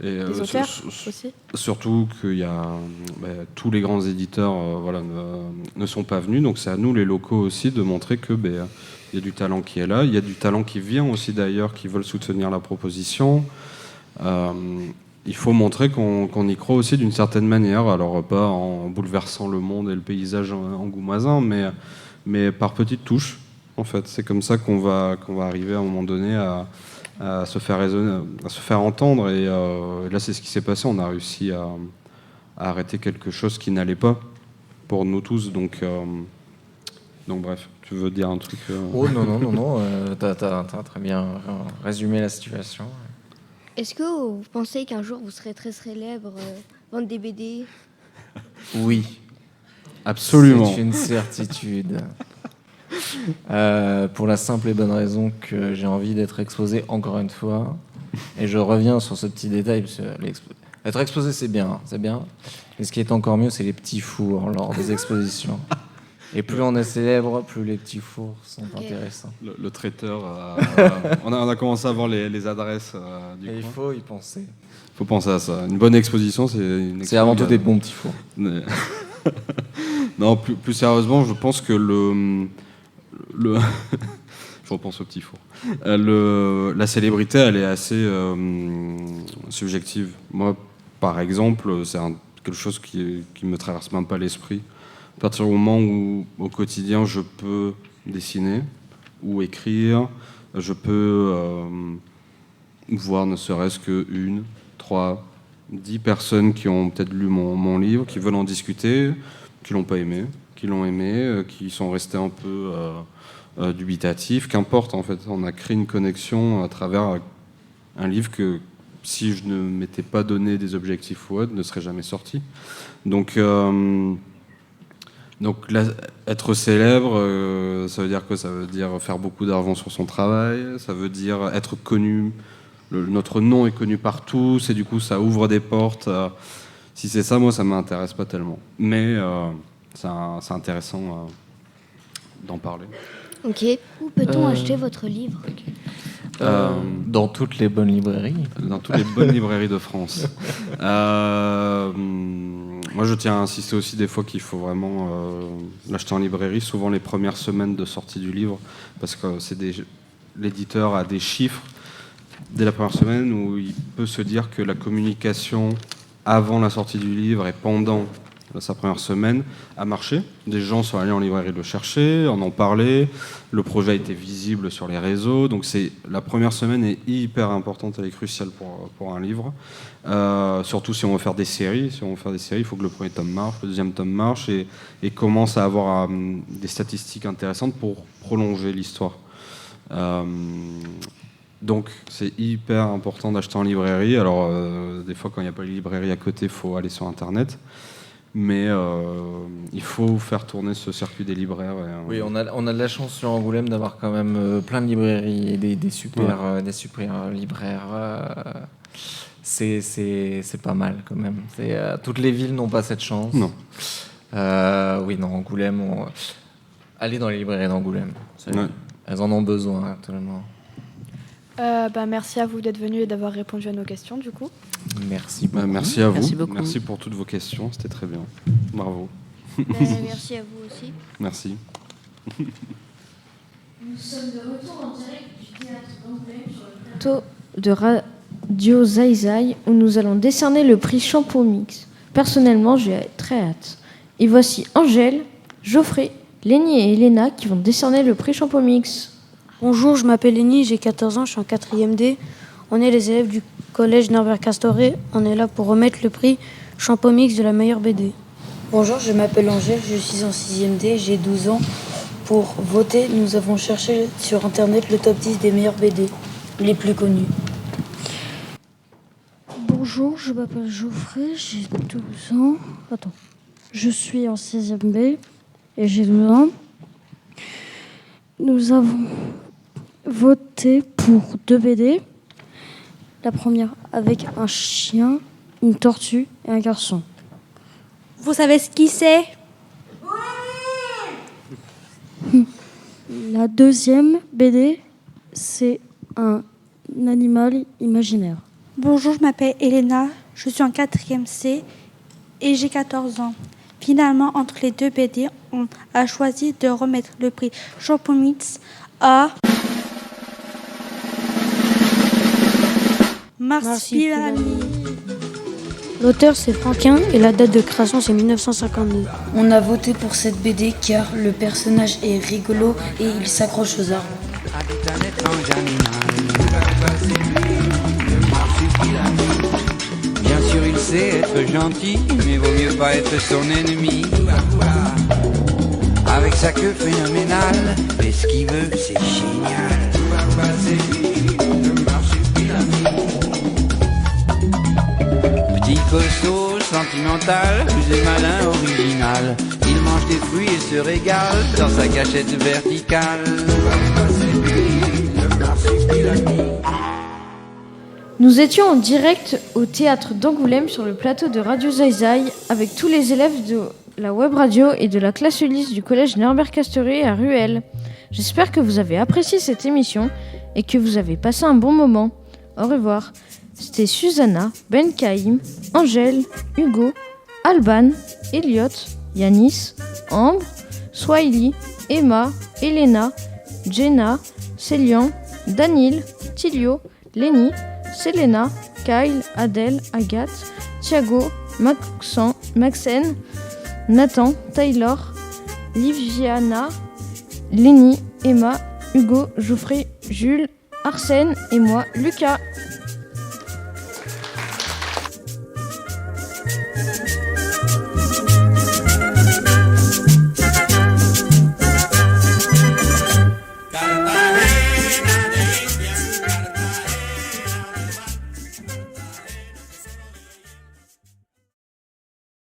Speaker 13: des auteurs aussi. Surtout que tous les grands éditeurs ne sont pas venus, donc c'est à nous les locaux aussi de montrer que y a du talent qui est là, il y a du talent qui vient aussi d'ailleurs, qui veulent soutenir la proposition. Il faut montrer qu'on y croit aussi d'une certaine manière, alors pas en bouleversant le monde et le paysage angoumoisin, mais par petites touches. En fait, c'est comme ça qu'on va arriver à un moment donné à se faire raisonner, à se faire entendre. Et là, c'est ce qui s'est passé. On a réussi à arrêter quelque chose qui n'allait pas.
Speaker 14: pour nous tous. Donc bref, tu veux dire un truc
Speaker 15: Oh non, t'as très bien résumé la situation.
Speaker 12: Est-ce que vous pensez qu'un jour vous serez très célèbre, vendre des BD?
Speaker 14: Oui, absolument.
Speaker 15: C'est une certitude. Pour la simple et bonne raison que j'ai envie d'être exposé encore une fois. Et je reviens sur ce petit détail, parce que être exposé c'est bien. Mais ce qui est encore mieux, c'est les petits fours lors des expositions. Et plus on est célèbre, plus les petits fours sont intéressants.
Speaker 14: Le traiteur, on a commencé à voir les adresses du coin.
Speaker 15: Il faut y penser.
Speaker 14: Il faut penser à ça. Une bonne exposition, c'est
Speaker 15: avant tout des bons petits fours.
Speaker 14: Non, plus sérieusement, je pense que je repense au petit four. La célébrité, elle est assez subjective. Moi, par exemple, c'est quelque chose qui me traverse même pas l'esprit. À partir du moment où, au quotidien, je peux dessiner ou écrire, je peux voir ne serait-ce que 1, 3, 10 personnes qui ont peut-être lu mon livre, qui veulent en discuter, qui l'ont pas aimé, qui l'ont aimé, qui sont restés un peu dubitatifs. Qu'importe, en fait, on a créé une connexion à travers un livre que, si je ne m'étais pas donné des objectifs ou autre, ne serait jamais sorti. Donc là, être célèbre, ça veut dire quoi? Ça veut dire faire beaucoup d'argent sur son travail, ça veut dire être connu, notre nom est connu par tous, et du coup ça ouvre des portes. Si c'est ça, moi ça m'intéresse pas tellement. Mais c'est intéressant d'en parler.
Speaker 12: Ok. Où peut-on acheter votre livre?
Speaker 15: Dans toutes les bonnes librairies.
Speaker 14: Dans toutes les bonnes librairies de France. Moi, je tiens à insister aussi des fois qu'il faut vraiment l'acheter en librairie, souvent les premières semaines de sortie du livre, parce que l'éditeur a des chiffres dès la première semaine où il peut se dire que la communication avant la sortie du livre et pendant sa première semaine a marché. Des gens sont allés en librairie le chercher, en parler. Le projet a été visible sur les réseaux. Donc la première semaine est hyper importante, elle est cruciale pour un livre. Surtout si on veut faire des séries. Si on veut faire des séries, il faut que le premier tome marche, le deuxième tome marche et commence à avoir des statistiques intéressantes pour prolonger l'histoire. Donc c'est hyper important d'acheter en librairie. Alors des fois quand il n'y a pas de librairie à côté, il faut aller sur internet. Mais il faut faire tourner ce circuit des libraires.
Speaker 15: Oui, on a de la chance sur Angoulême d'avoir quand même plein de librairies et des super libraires. C'est pas mal quand même. Toutes les villes n'ont pas cette chance.
Speaker 14: Non.
Speaker 15: Oui, non, Angoulême, allez dans les librairies d'Angoulême. Elles en ont besoin actuellement.
Speaker 13: Merci à vous d'être venus et d'avoir répondu à nos questions du coup.
Speaker 15: Merci beaucoup.
Speaker 14: Merci à vous.
Speaker 16: Merci beaucoup.
Speaker 14: Merci pour toutes vos questions, c'était très bien. Bravo.
Speaker 12: Merci à vous aussi.
Speaker 14: Merci.
Speaker 4: Nous sommes de retour en direct du théâtre d'Angoulême sur le plateau de Radio Zai, où nous allons décerner le prix Champomix. Personnellement, j'ai très hâte. Et voici Angèle, Geoffrey, Lénie et Elena qui vont décerner le prix Champomix.
Speaker 20: Bonjour, je m'appelle Lénie, j'ai 14 ans, je suis en 4e D. On est les élèves du collège Norbert Castoré. On est là pour remettre le prix Champomix de la meilleure BD.
Speaker 5: Bonjour, je m'appelle Angèle, je suis en 6e D, j'ai 12 ans. Pour voter, nous avons cherché sur internet le top 10 des meilleures BD, les plus connus.
Speaker 22: Bonjour, je m'appelle Geoffrey, j'ai 12 ans. Je suis en 6e B et j'ai 12 ans. Nous avons voté pour 2 BD. La première avec un chien, une tortue et un garçon.
Speaker 19: Vous savez ce qui c'est?
Speaker 22: La deuxième BD, c'est un animal imaginaire.
Speaker 19: Bonjour, je m'appelle Elena, je suis en 4e C et j'ai 14 ans. Finalement, entre les 2 BD, on a choisi de remettre le prix Champomix à Marsupilami.
Speaker 22: L'auteur, c'est Franquin et la date de création, c'est 1952.
Speaker 5: On a voté pour cette BD car le personnage est rigolo et il s'accroche aux arbres.
Speaker 6: Bien sûr, il sait être gentil, mais vaut mieux pas être son ennemi. avec sa queue phénoménale. Et ce qu'il veut, c'est génial. Petit costaud, sentimental, rusé malin, original. Il mange des fruits et se régale dans sa cachette verticale.
Speaker 4: Nous étions en direct au théâtre d'Angoulême sur le plateau de Radio Zai avec tous les élèves de la web radio et de la classe Ulysse du collège Norbert-Castoré à Ruelle. J'espère que vous avez apprécié cette émission et que vous avez passé un bon moment. Au revoir. C'était Susanna, Ben Kaïm, Angèle, Hugo, Alban, Elliot, Yanis, Ambre, Swahili, Emma, Elena, Jenna, Célian, Danil, Tilio, Lenny, Selena, Kyle, Adèle, Agathe, Thiago, Maxen, Nathan, Taylor, Liviana, Lenny, Emma, Hugo, Geoffrey, Jules, Arsène et moi, Lucas.